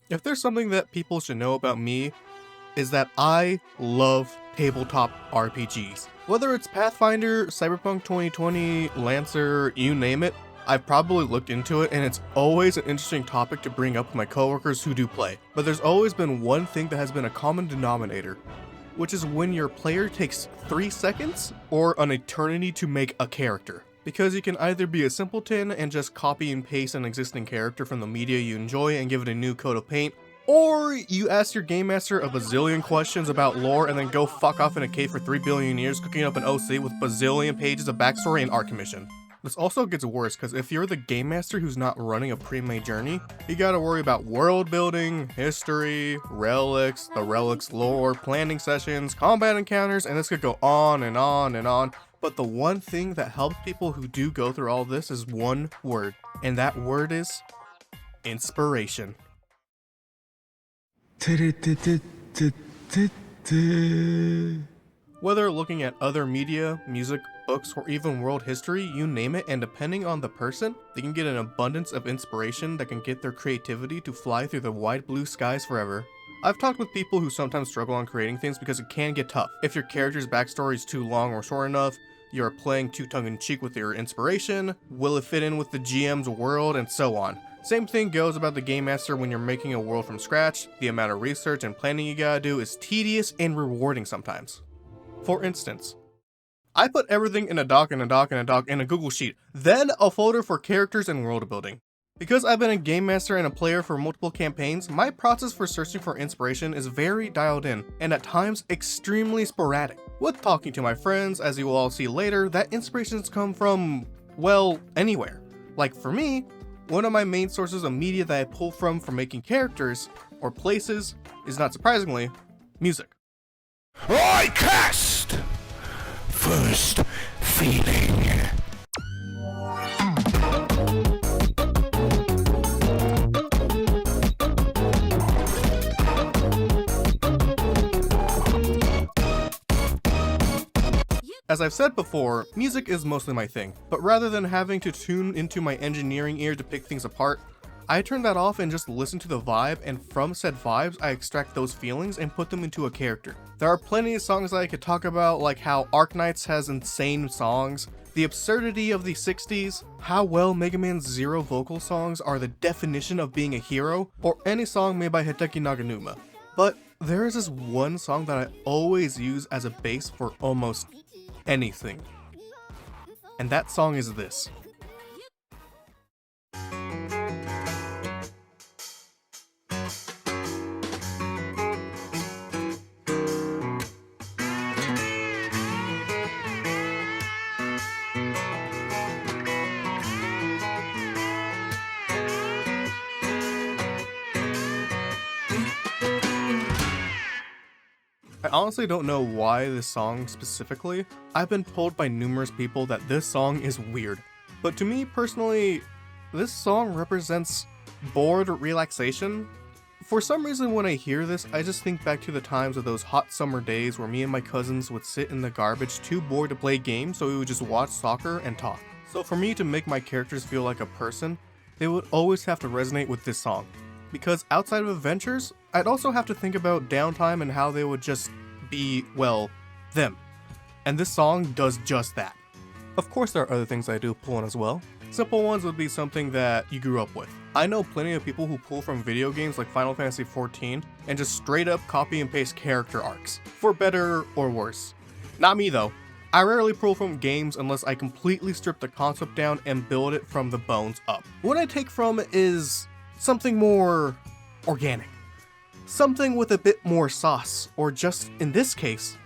If there's something that people should know about me, is that I love tabletop RPGs. Whether it's Pathfinder, Cyberpunk 2020, Lancer, you name it, I've probably looked into it, and it's always an interesting topic to bring up with my coworkers who do play. But there's always been one thing that has been a common denominator, which is when your player takes 3 seconds or an eternity to make a character. Because you can either be a simpleton and just copy and paste an existing character from the media you enjoy and give it a new coat of paint, or you ask your game master a bazillion questions about lore and then go fuck off in a cave for 3 billion years cooking up an OC with bazillion pages of backstory and art commission. This also gets worse because if you're the game master who's not running a pre-made journey, you gotta worry about world building, history, relics, the relics lore, planning sessions, combat encounters, and this could go on and on and on. But the one thing that helps people who do go through all this is one word, and that word is inspiration. Whether looking at other media, music, books, or even world history, you name it, and depending on the person, they can get an abundance of inspiration that can get their creativity to fly through the wide blue skies forever. I've talked with people who sometimes struggle on creating things because it can get tough. If your character's backstory is too long or short enough, you're playing too tongue-in-cheek with your inspiration, will it fit in with the GM's world, and so on. Same thing goes about the game master when you're making a world from scratch. The amount of research and planning you gotta do is tedious and rewarding sometimes. For instance, I put everything in a doc in a Google Sheet, then a folder for characters and world building. Because I've been a game master and a player for multiple campaigns, my process for searching for inspiration is very dialed in, and at times extremely sporadic. With talking to my friends, as you will all see later, that inspirations come from, well, anywhere. Like for me, one of my main sources of media that I pull from for making characters, or places, is not surprisingly, music. I cast first feeling. As I've said before, music is mostly my thing, but rather than having to tune into my engineering ear to pick things apart, I turn that off and just listen to the vibe, and from said vibes, I extract those feelings and put them into a character. There are plenty of songs that I could talk about, like how Arknights has insane songs, the absurdity of the 60s, how well Mega Man Zero vocal songs are the definition of being a hero, or any song made by Hideki Naganuma. But there is this one song that I always use as a base for almost anything. And that song is this. I honestly don't know why this song specifically. I've been told by numerous people that this song is weird. But to me personally, this song represents bored relaxation. For some reason when I hear this, I just think back to the times of those hot summer days where me and my cousins would sit in the garbage too bored to play games, so we would just watch soccer and talk. So for me to make my characters feel like a person, they would always have to resonate with this song. Because outside of adventures, I'd also have to think about downtime and how they would just be, well, them. And this song does just that. Of course there are other things I do pull in as well. Simple ones would be something that you grew up with. I know plenty of people who pull from video games like Final Fantasy XIV and just straight up copy and paste character arcs, for better or worse. Not me though. I rarely pull from games unless I completely strip the concept down and build it from the bones up. What I take from is something more organic. Something with a bit more sauce, or just, in this case,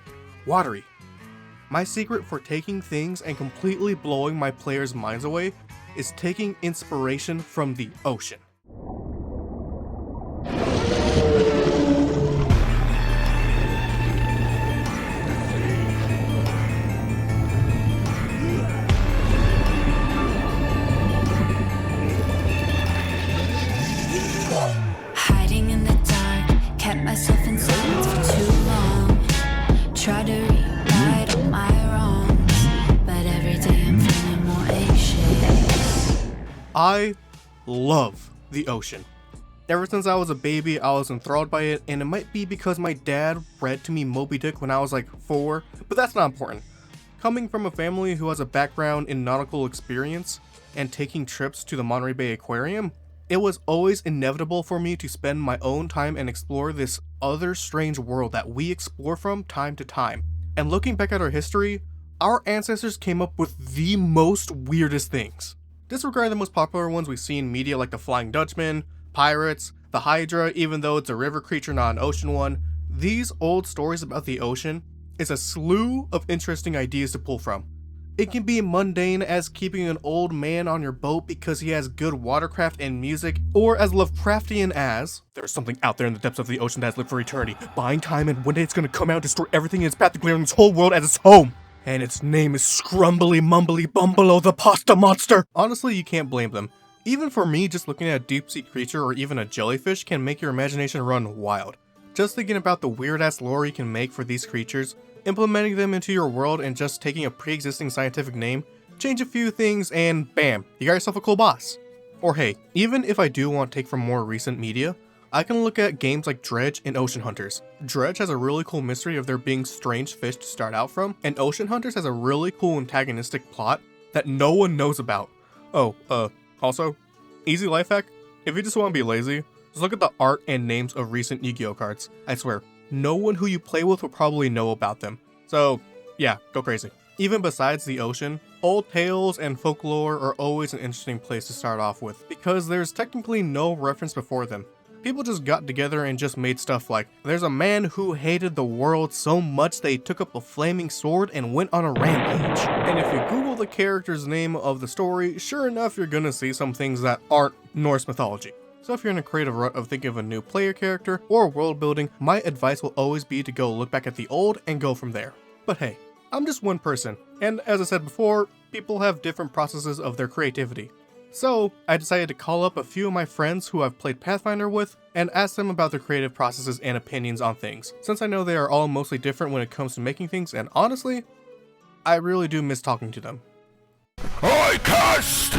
watery. My secret for taking things and completely blowing my players' minds away is taking inspiration from the ocean. Hiding in the dark, kept myself in silence for too long. Tried to rewrite all my wrongs, but every day I'm feeling more anxious. I love the ocean. Ever since I was a baby, I was enthralled by it, and it might be because my dad read to me Moby Dick when I was like 4, but that's not important. Coming from a family who has a background in nautical experience and taking trips to the Monterey Bay Aquarium, it was always inevitable for me to spend my own time and explore this other strange world that we explore from time to time. And looking back at our history, our ancestors came up with the most weirdest things. Disregard the most popular ones we see in media like the Flying Dutchman, pirates, the Hydra, even though it's a river creature, not an ocean one. These old stories about the ocean is a slew of interesting ideas to pull from. It can be mundane as keeping an old man on your boat because he has good watercraft and music, or as Lovecraftian as there's something out there in the depths of the ocean that has lived for eternity, buying time, and one day it's gonna come out and destroy everything in its path, declaring this whole world as its home. And its name is Scrumbly Mumbly Bumbelow the Pasta Monster. Honestly, you can't blame them. Even for me, just looking at a deep sea creature or even a jellyfish can make your imagination run wild. Just thinking about the weird ass lore you can make for these creatures, implementing them into your world and just taking a pre-existing scientific name, change a few things and bam, you got yourself a cool boss. Or hey, even if I do want to take from more recent media, I can look at games like Dredge and Ocean Hunters. Dredge has a really cool mystery of there being strange fish to start out from, and Ocean Hunters has a really cool antagonistic plot that no one knows about. Also, easy life hack, if you just want to be lazy, just look at the art and names of recent Yu-Gi-Oh cards. I swear, no one who you play with will probably know about them. So, yeah, go crazy. Even besides the ocean, old tales and folklore are always an interesting place to start off with, because there's technically no reference before them. People just got together and just made stuff like, there's a man who hated the world so much they took up a flaming sword and went on a rampage. And if you Google the character's name of the story, sure enough you're gonna see some things that aren't Norse mythology. So if you're in a creative rut of thinking of a new player character or world building, my advice will always be to go look back at the old and go from there. But hey, I'm just one person, and as I said before, people have different processes of their creativity. So I decided to call up a few of my friends who I've played Pathfinder with and ask them about their creative processes and opinions on things, since I know they are all mostly different when it comes to making things, and honestly, I really do miss talking to them. I cast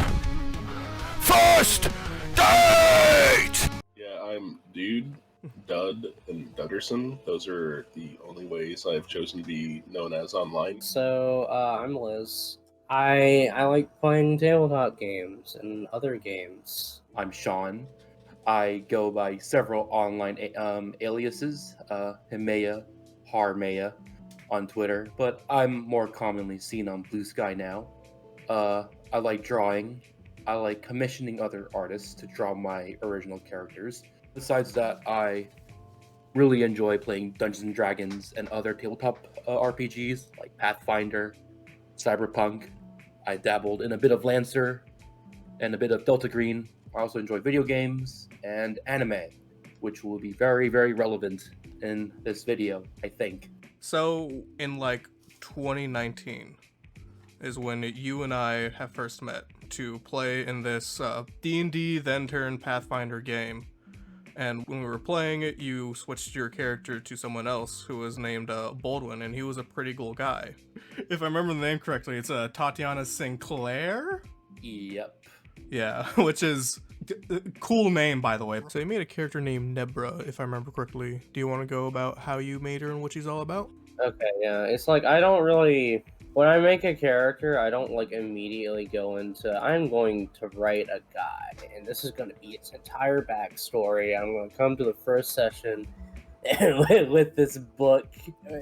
first date! Yeah, I'm Dude, Dud, and Dudderson. Those are the only ways I've chosen to be known as online. So, I'm Liz. I like playing tabletop games and other games. I'm Sean. I go by several online aliases, Himea, Harmea on Twitter, but I'm more commonly seen on Blue Sky now. I like drawing. I like commissioning other artists to draw my original characters. Besides that, I really enjoy playing Dungeons and Dragons and other tabletop RPGs like Pathfinder, Cyberpunk. I dabbled in a bit of Lancer and a bit of Delta Green. I also enjoy video games and anime, which will be very, very relevant in this video, I think. So in like 2019 is when you and I have first met to play in this D&D then turned Pathfinder game. And when we were playing it, you switched your character to someone else who was named Baldwin, and he was a pretty cool guy. If I remember the name correctly, it's Tatiana Sinclair? Yep. Yeah, which is a cool name, by the way. So you made a character named Nebra, if I remember correctly. Do you want to go about how you made her and what she's all about? Okay, yeah. It's like I don't really... When I make a character, I don't like immediately go into, I'm going to write a guy, and this is going to be its entire backstory. I'm going to come to the first session with this book,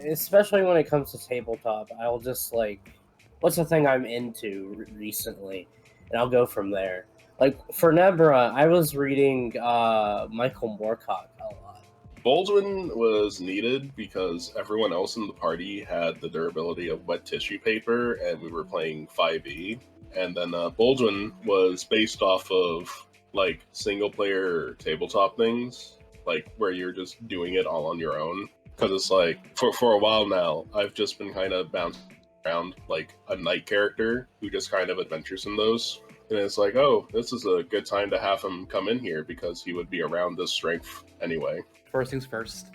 especially when it comes to tabletop. I'll just like, what's the thing I'm into recently? And I'll go from there. Like, for Nebra, I was reading Michael Moorcock a lot. Baldwin was needed because everyone else in the party had the durability of wet tissue paper, and we were playing 5e. And then Baldwin was based off of like single player tabletop things, like where you're just doing it all on your own. Because it's like for a while now, I've just been kind of bouncing around like a knight character who just kind of adventures in those. And it's like, oh, this is a good time to have him come in here because he would be around this strength anyway. First things first,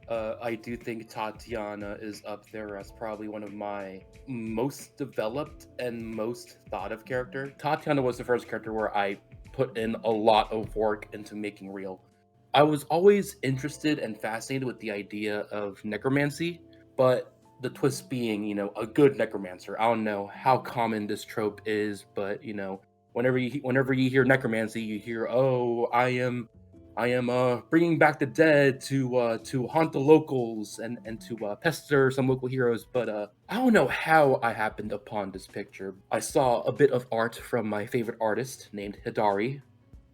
I do think Tatiana is up there as probably one of my most developed and most thought of character. Tatiana was the first character where I put in a lot of work into making real. I was always interested and fascinated with the idea of necromancy, but the twist being, a good necromancer. I don't know how common this trope is, but whenever you hear necromancy, you hear, "Oh, I am bringing back the dead to haunt the locals and to pester some local heroes." But I don't know how I happened upon this picture. I saw a bit of art from my favorite artist named Hidari,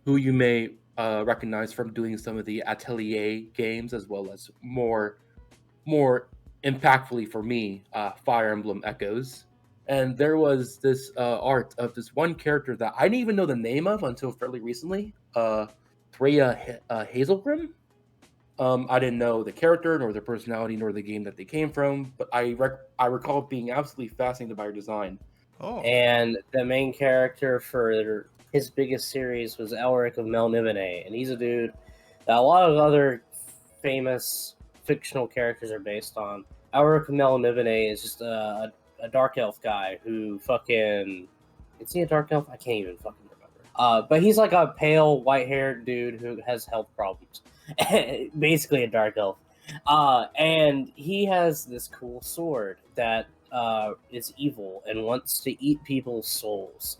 who you may recognize from doing some of the Atelier games, as well as more impactfully for me, Fire Emblem Echoes. And there was this art of this one character that I didn't even know the name of until fairly recently, Threa Hazelgrim. I didn't know the character, nor their personality, nor the game that they came from, but I recall being absolutely fascinated by her design. Oh. And the main character for his biggest series was Elric of Melniboné, and he's a dude that a lot of other famous fictional characters are based on. Elric of Melniboné is just a dark elf guy who fucking... Is he a dark elf? I can't even fucking remember. But he's like a pale, white-haired dude who has health problems. Basically a dark elf. And he has this cool sword that is evil and wants to eat people's souls,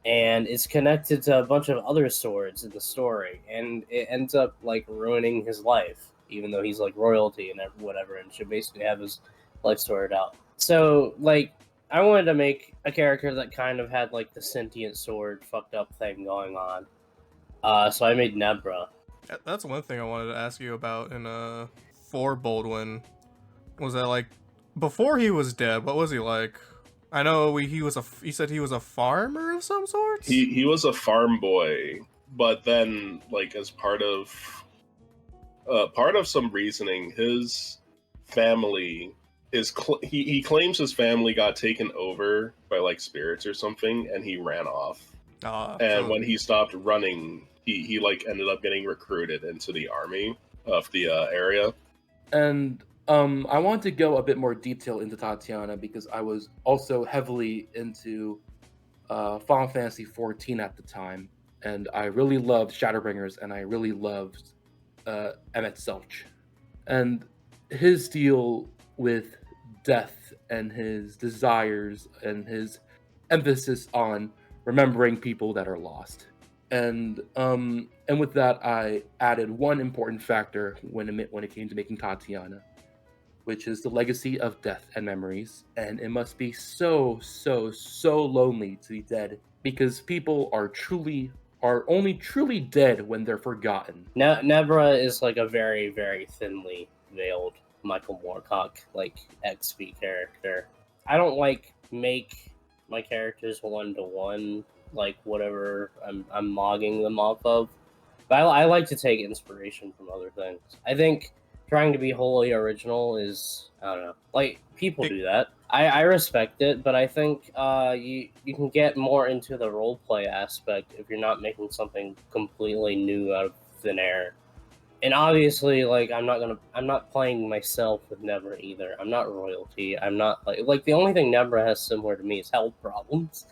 and it's connected to a bunch of other swords in the story, and it ends up like ruining his life, even though he's like royalty and whatever, and should basically have his life sorted out. So like, I wanted to make a character that kind of had like the sentient sword fucked up thing going on. So I made Nebra. That's one thing I wanted to ask you about in for Baldwin. Was that like before he was dead? What was he like? I know he said he was a farmer of some sort. He was a farm boy, but then like as part of some reasoning, his family he claims his family got taken over by like spirits or something, and he ran off. And when he stopped running, he like ended up getting recruited into the army of the area. And I want to go a bit more detail into Tatiana because I was also heavily into Final Fantasy XIV at the time, and I really loved Shadowbringers, and I really loved Emmett Selch. And his deal with death and his desires and his emphasis on remembering people that are lost. And with that, I added one important factor when it came to making Tatiana, which is the legacy of death and memories. And it must be so lonely to be dead, because people are only truly dead when they're forgotten. Nebra is like a very, very thinly veiled Michael Moorcock, like XP character. I don't like make my characters 1-to-1, like whatever I'm mogging them off of. But I like to take inspiration from other things. I think trying to be wholly original is, I don't know, like people do that. I respect it, but I think you can get more into the roleplay aspect if you're not making something completely new out of thin air. And obviously, like I'm not playing myself with Nebra either. I'm not royalty. I'm not like the only thing Nebra has similar to me is health problems.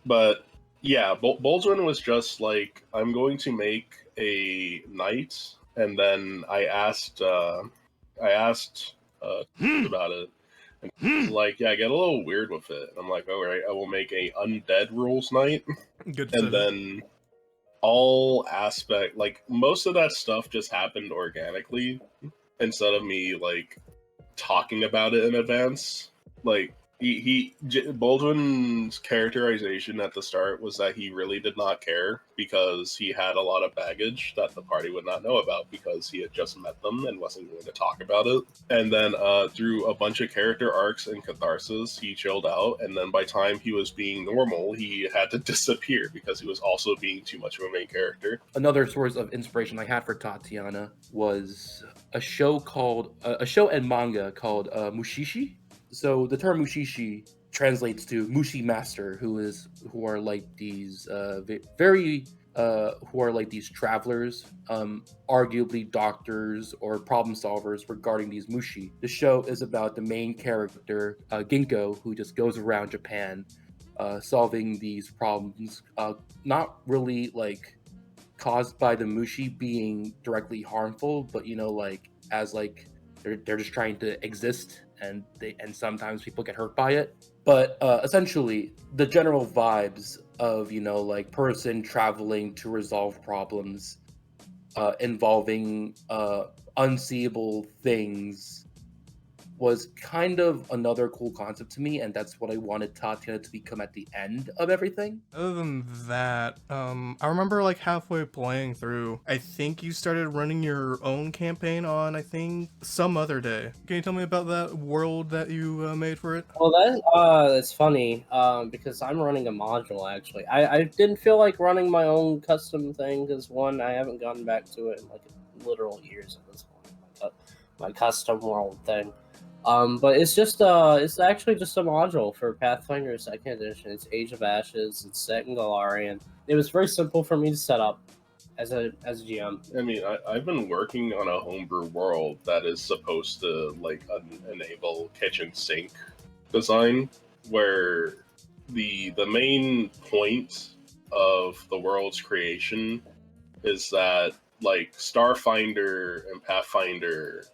But yeah, Baldwin was just like, I'm going to make a knight, and then I asked about it, and he was like, yeah, get a little weird with it. And I'm like, all right, I will make a undead rules knight. Good. And then all aspect, like most of that stuff just happened organically instead of me like talking about it in advance. Like Baldwin's characterization at the start was that he really did not care because he had a lot of baggage that the party would not know about because he had just met them and wasn't going to talk about it. And then through a bunch of character arcs and catharsis, he chilled out. And then by time he was being normal, he had to disappear because he was also being too much of a main character. Another source of inspiration I had for Tatiana was a show and manga called Mushishi. So the term Mushishi translates to Mushi Master, who are like these travelers, arguably doctors or problem solvers regarding these Mushi. The show is about the main character, Ginkgo, who just goes around Japan solving these problems, not really like caused by the mushi being directly harmful, but like as like they're just trying to exist, and sometimes people get hurt by it. But essentially, the general vibes of like person traveling to resolve problems involving unseeable things was kind of another cool concept to me, and that's what I wanted Tatiana to become at the end of everything. Other than that, I remember like halfway playing through, I think you started running your own campaign on, I think, some other day. Can you tell me about that world that you made for it? Well, that's funny because I'm running a module actually. I didn't feel like running my own custom thing because one, I haven't gotten back to it in like literal years at this point. My custom world thing. But it's it's actually just a module for Pathfinder 2nd Edition. It's Age of Ashes. It's set in Galarian. It was very simple for me to set up as a GM. I mean, I've been working on a homebrew world that is supposed to like enable kitchen sink design, where the main point of the world's creation is that like Starfinder and Pathfinder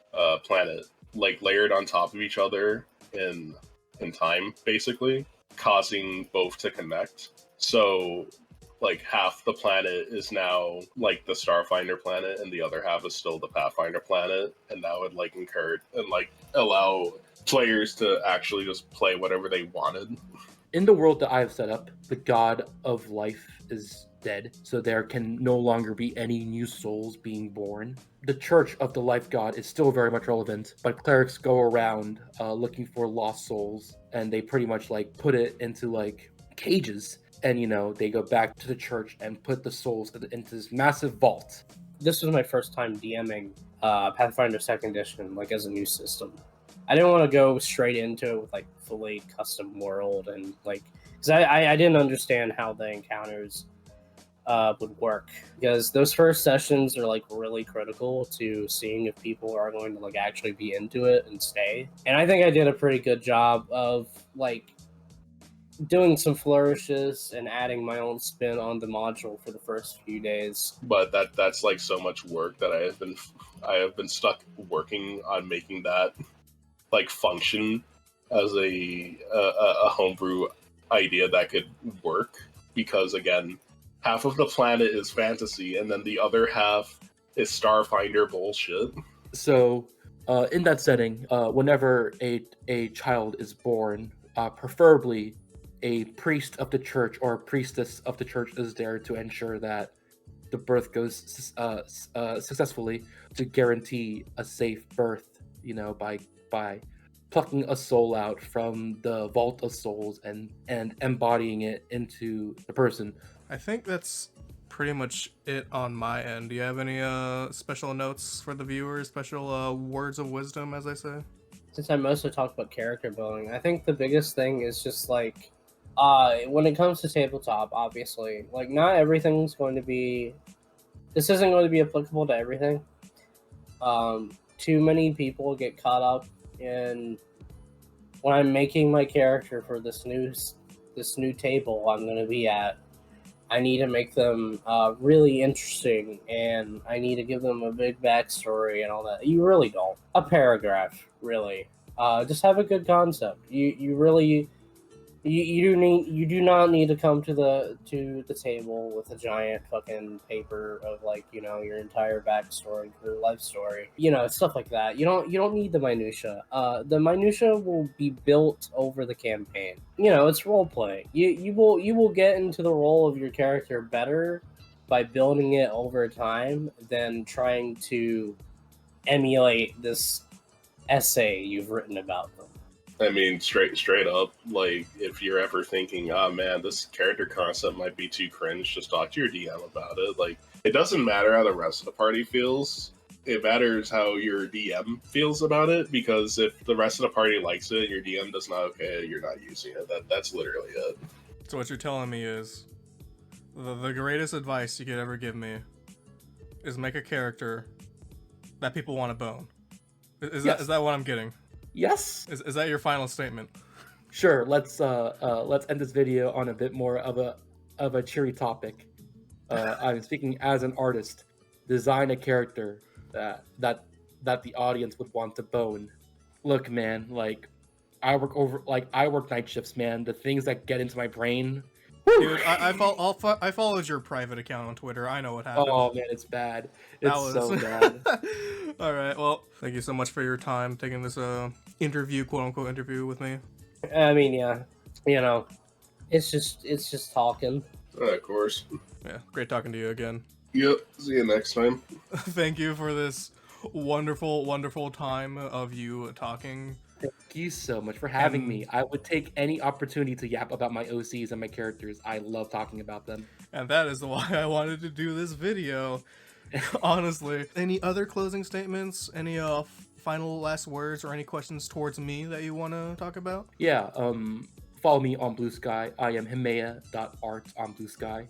planet like layered on top of each other in time, basically, causing both to connect. So like half the planet is now like the Starfinder planet and the other half is still the Pathfinder planet, and that would like encourage and like allow players to actually just play whatever they wanted. In the world that I have set up, the god of life is dead, so there can no longer be any new souls being born. The church of the life god is still very much relevant, but clerics go around looking for lost souls, and they pretty much like put it into like cages, and they go back to the church and put the souls into this massive vault. This was my first time DMing Pathfinder 2nd Edition, like as a new system. I didn't want to go straight into it with like fully custom world and like because I didn't understand how the encounters would work, because those first sessions are like really critical to seeing if people are going to like actually be into it and stay. And I think I did a pretty good job of like doing some flourishes and adding my own spin on the module for the first few days. But that's like so much work that I have been stuck working on making that like function as a homebrew idea that could work, because again, half of the planet is fantasy and then the other half is Starfinder bullshit. So in that setting, whenever a child is born, preferably a priest of the church or a priestess of the church is there to ensure that the birth goes successfully, to guarantee a safe birth, by plucking a soul out from the vault of souls and embodying it into the person. I think that's pretty much it on my end. Do you have any special notes for the viewers, special words of wisdom, as I say? Since I mostly talked about character building, I think the biggest thing is just like when it comes to tabletop, obviously, like not everything's going to be. This isn't going to be applicable to everything. Too many people get caught up in when I'm making my character for this new table I'm going to be at. I need to make them really interesting, and I need to give them a big backstory and all that. You really don't. A paragraph, really. Just have a good concept. You do not need to come to the table with a giant fucking paper of like your entire backstory, your life story, stuff like that. You don't need the minutia. The minutia will be built over the campaign. It's role play. You will get into the role of your character better by building it over time than trying to emulate this essay you've written about them. I mean, straight up, like, if you're ever thinking, oh man, this character concept might be too cringe, just talk to your DM about it. Like, it doesn't matter how the rest of the party feels. It matters how your DM feels about it, because if the rest of the party likes it and your DM does not, okay, you're not using it. That's literally it. So what you're telling me is, the greatest advice you could ever give me is make a character that people want to bone. Is that what I'm getting? Yes. Is that your final statement? Sure. Let's end this video on a bit more of a cheery topic. I'm speaking as an artist. Design a character that the audience would want to bone. Look, man, like I work night shifts, man. The things that get into my brain. Dude, I followed your private account on Twitter. I know what happened. Oh man, it's bad. That It's so bad. All right. Well, thank you so much for your time taking this interview, quote unquote interview with me. I mean, yeah, you know, it's just talking. Of course. Yeah, great talking to you again. Yep. See you next time. Thank you for this wonderful time of you talking. Thank you so much for having me. I would take any opportunity to yap about my OCs and my characters. I love talking about them. And that is why I wanted to do this video. Honestly. Any other closing statements? Any final last words or any questions towards me that you want to talk about? Yeah, follow me on Blue Sky. I am himea.art on Blue Sky.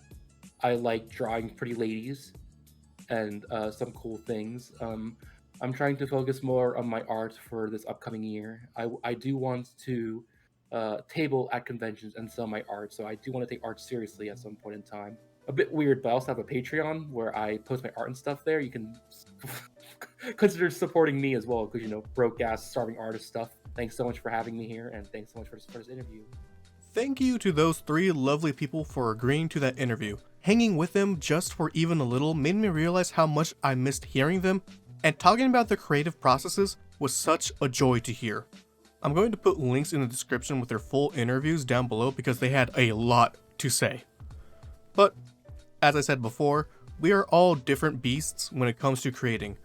I like drawing pretty ladies and some cool things. I'm trying to focus more on my art for this upcoming year. I do want to table at conventions and sell my art, so I do want to take art seriously at some point in time. A bit weird, but I also have a Patreon where I post my art and stuff there. You can consider supporting me as well, because, you know, broke ass starving artist stuff. Thanks so much for having me here, and thanks so much for this interview. Thank you to those 3 lovely people for agreeing to that interview. Hanging with them just for even a little made me realize how much I missed hearing them, and talking about their creative processes was such a joy to hear. I'm going to put links in the description with their full interviews down below because they had a lot to say. But, as I said before, we are all different beasts when it comes to creating.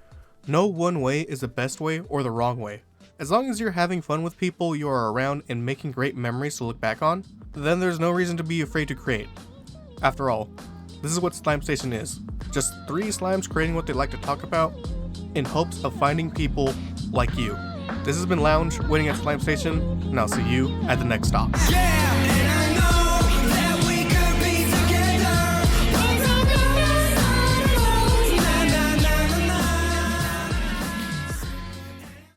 No one way is the best way or the wrong way. As long as you're having fun with people you are around and making great memories to look back on, then there's no reason to be afraid to create. After all, this is what Slime Station is. Just 3 slimes creating what they like to talk about in hopes of finding people like you. This has been Lounge, waiting at Slime Station, and I'll see you at the next stop. Yeah!